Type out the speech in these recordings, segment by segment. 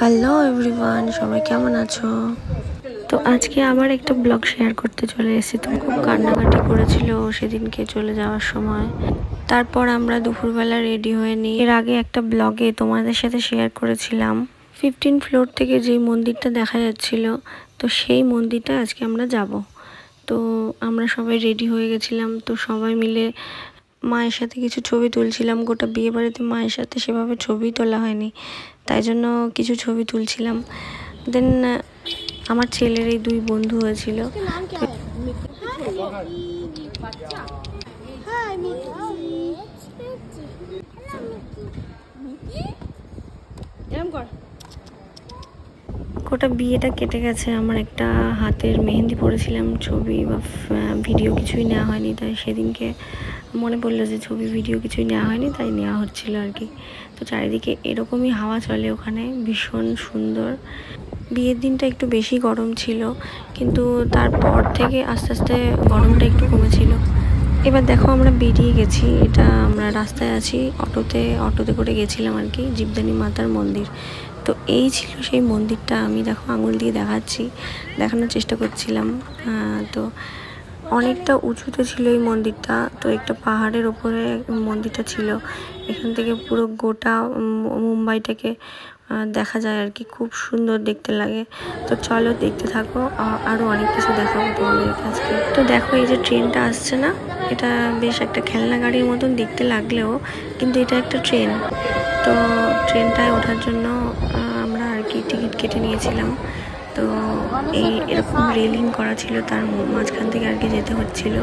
Hello everyone, সবাই কেমন আছো? তো আজকে আবার একটা ব্লগ শেয়ার করতে চলে এসেছি। তো খুব কান্নাকাটি করেছিল সেদিনকে চলে যাওয়ার সময়। তারপর আমরা দুপুরবেলা রেডি হয়ে নিই। এর আগে একটা ব্লগে তোমাদের সাথে শেয়ার করেছিলাম 15 ফ্লোর থেকে যে মন্দিরটা দেখা যাচ্ছিল, তো সেই মন্দিরটা আজকে আমরা যাব। তো আমরা সবাই রেডি হয়ে গেছিলাম। তো সবাই মিলে মায়ের সাথে কিছু ছবি তুলছিলাম। গোটা বিয়ে বাড়িতে মায়ের সাথে সেভাবে ছবি তোলা হয়নি, তাই জন্য কিছু ছবি তুলছিলাম। দেন আমার ছেলের এই দুই বন্ধু হয়েছিল। গোটা বিয়েটা কেটে গেছে। আমার একটা হাতের মেহেন্দি পড়েছিলাম, ছবি বা ভিডিও কিছুই নেওয়া হয়নি। তাই সেদিনকে মনে পড়লো যে ছবি ভিডিও কিছুই নেওয়া হয়নি, তাই নেওয়া হচ্ছিল আর কি। তো চারিদিকে এরকমই হাওয়া চলে ওখানে, ভীষণ সুন্দর। বিয়ের দিনটা একটু বেশি গরম ছিল, কিন্তু তারপর থেকে আস্তে আস্তে গরমটা একটু কমেছিল। এবার দেখো আমরা বেরিয়ে গেছি। এটা আমরা রাস্তায় আছি, অটোতে করে গেছিলাম আর কি, জীবদানী মাতার মন্দির। তো এই ছিল সেই মন্দিরটা। আমি দেখো আঙুল দিয়ে দেখানোর চেষ্টা করছিলাম। তো অনেকটা উঁচুতে ছিল এই মন্দিরটা। তো একটা পাহাড়ের ওপরে মন্দিরটা ছিল। এখান থেকে পুরো গোটা মুম্বাইটাকে দেখা যায় আর কি, খুব সুন্দর দেখতে লাগে। তো চলো দেখতে থাকো, আরও অনেক কিছু দেখাবো তোমাদের কাছে। তো দেখো এই যে ট্রেনটা আসছে না, এটা বেশ একটা খেলনা গাড়ির মতন দেখতে লাগলেও কিন্তু এটা একটা ট্রেন। তো ট্রেনটায় ওঠার জন্য আমরা আর কি টিকিট কেটে নিয়েছিলাম। তো এরকম রেলিং করা ছিল, তার মাঝখান থেকে আর কি যেতে হচ্ছিল।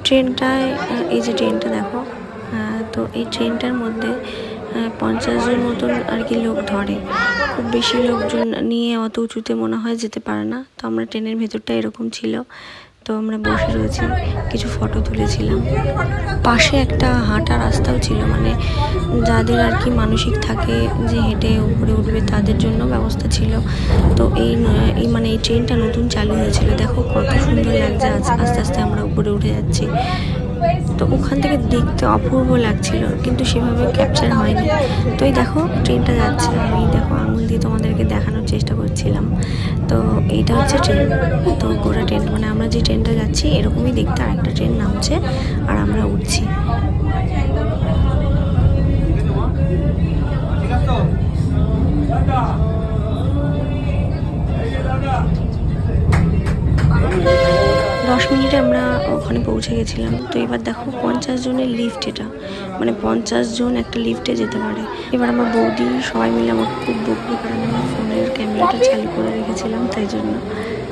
ট্রেনটায় এই যে ট্রেনটা দেখো, তো এই ট্রেনটার মধ্যে 50 জন মতন আর কি লোক ধরে। খুব বেশি লোকজন নিয়ে অত উঁচুতে মনে হয় যেতে পারে না। তো আমরা ট্রেনের ভেতরটা এরকম ছিল। তো আমরা বসে রয়েছি, কিছু ফটো তুলেছিলাম। পাশে একটা হাঁটা রাস্তাও ছিল, মানে যাদের আর কি মানসিক থাকে যে হেঁটে উপরে উঠবে তাদের জন্য ব্যবস্থা ছিল। তো এই ট্রেনটা নতুন চালু হয়েছিল। দেখো কত সুন্দর লাগছে, আস্তে আস্তে আমরা উপরে উঠে যাচ্ছি। তো ওখান থেকে দেখতে অপূর্ব লাগছিল, কিন্তু সেভাবে ক্যাপচার হয়নি। তো এই দেখো ট্রেনটা যাচ্ছে, আমি দেখো আঙুল দিয়ে তোমাদেরকে দেখানোর চেষ্টা করছিলাম। তো এইটা হচ্ছে ট্রেন। তো গোটা ট্রেন, মানে আমরা যে ট্রেনটা যাচ্ছি এরকমই দেখতে আরেকটা ট্রেন নামছে আর আমরা উঠছি। দশ মিনিটে আমরা ওখানে পৌঁছে গেছিলাম। তো এবার দেখো 50 জনের লিফট, এটা মানে 50 জন একটা লিফটে যেতে পারে। এবার আমার বৌদি সবাই মিলে আমাকে খুব বকলো, কারণ আমি ফোনের ক্যামেরাটা চালু করে রেখেছিলাম, তাই জন্য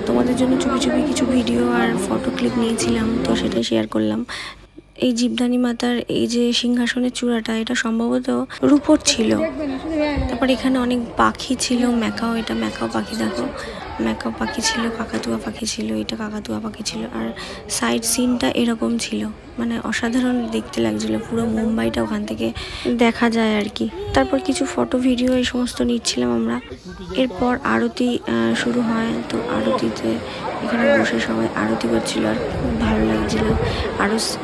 তোমাদের জন্য চুপি চুপি কিছু ভিডিও আর ফটো ক্লিপ নিয়েছিলাম, তো সেটাই শেয়ার করলাম। এই জীবদানী মাতার এই যে সিংহাসনের চূড়াটা, এটা সম্ভবত রূপোর ছিল। তারপর এখানে অনেক পাখি ছিল, ম্যাকাও, এটা ম্যাকাও পাখি দেখো, ম্যাকাও পাখি ছিল, কাকাতুয়া পাখি ছিল, এটা কাকাতুয়া পাখি ছিল। আর সাইড সিনটা এরকম ছিল, মানে অসাধারণ দেখতে লাগছিল। পুরো মুম্বাইটা ওখান থেকে দেখা যায় আর কি। তারপর কিছু ফটো ভিডিও এই সমস্ত নিচ্ছিলাম আমরা। এরপর আরতি শুরু হয়। তো আরতিতে এখানে বসে সবাই আরতি করছিল আর খুব ভালো লাগছিল।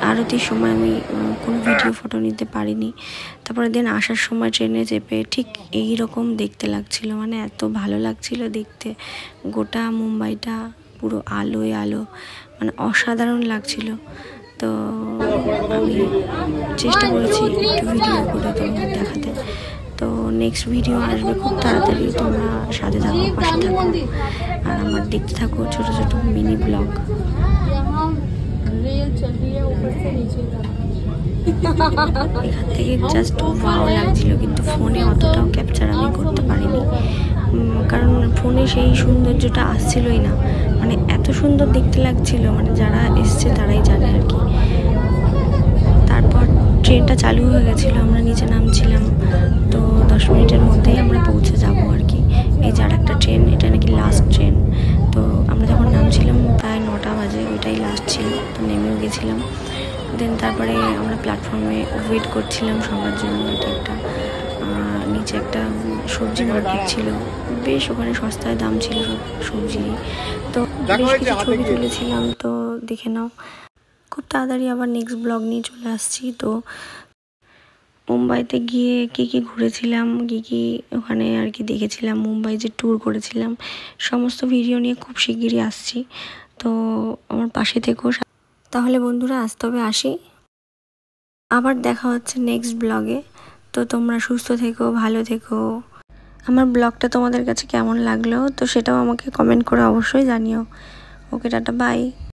আরতির সময় আমি কোনো ভিডিও ফটো নিতে পারিনি। তারপরে দিন আসার সময় ট্রেনে চেপে ঠিক এই রকম দেখতে লাগছিল, মানে এত ভালো লাগছিল দেখতে। গোটা মুম্বাইটা পুরো আলোয় আলো, মানে অসাধারণ লাগছিল। তো আমি চেষ্টা করেছি একটু ভিডিও করে তোমাদের দেখাতে। তো নেক্সট ভিডিও আসবে খুব তাড়াতাড়ি, তোমরা সাথে থাকো, পাশে থাকো আর আমার দেখতে থাকো ছোটো ছোটো মিনি ব্লগ। এখান থেকে জাস্ট ভালো লাগছিল, কিন্তু ফোনে অতটাও ক্যাপচার আমি করতে পারিনি, কারণ ফোনে সেই সৌন্দর্যটা আসছিলই না। মানে এত সুন্দর দেখতে লাগছিল, মানে যারা এসছে তারাই জানে আর কি। তারপর ট্রেনটা চালু হয়ে গেছিলো, আমরা নিচে নামছিলাম। তো 10 মিনিটের মধ্যেই আমরা পৌঁছে যাব আর কি। এই যে আর একটা ট্রেন, এটা নাকি লাস্ট ট্রেন। তো আমরা যখন নামছিলাম প্রায় 9টা বাজে, ওইটাই লাস্ট ছিল। তো নেমেও গেছিলাম। দেন তারপরে আমরা প্ল্যাটফর্মে ওয়েট করছিলাম সবার জন্য। এটা একটা নিচে একটা সবজি মার্কেট ছিল, বেশ ওখানে সস্তায় দাম ছিল সব সবজি। তো বেশ কিছু ছবি তুলেছিলাম, তো দেখে নাও। খুব তাড়াতাড়ি আবার নেক্সট ব্লগ নিয়ে চলে আসছি। তো মুম্বাইতে গিয়ে কী ঘুরেছিলাম, কী ওখানে আর কি দেখেছিলাম, মুম্বাই যে ট্যুর করেছিলাম, সমস্ত ভিডিও নিয়ে খুব শিগগিরই আসছি। তো আমার পাশে থেকো। তাহলে বন্ধুরা আজ তবে আসি, আবার দেখা হচ্ছে নেক্সট ব্লগে। তো তোমরা সুস্থ থেকো, ভালো থেকো। আমার ব্লগটা তোমাদের কাছে কেমন লাগলো তো সেটাও আমাকে কমেন্ট করে অবশ্যই জানিও। ওকে, টাটা, বাই।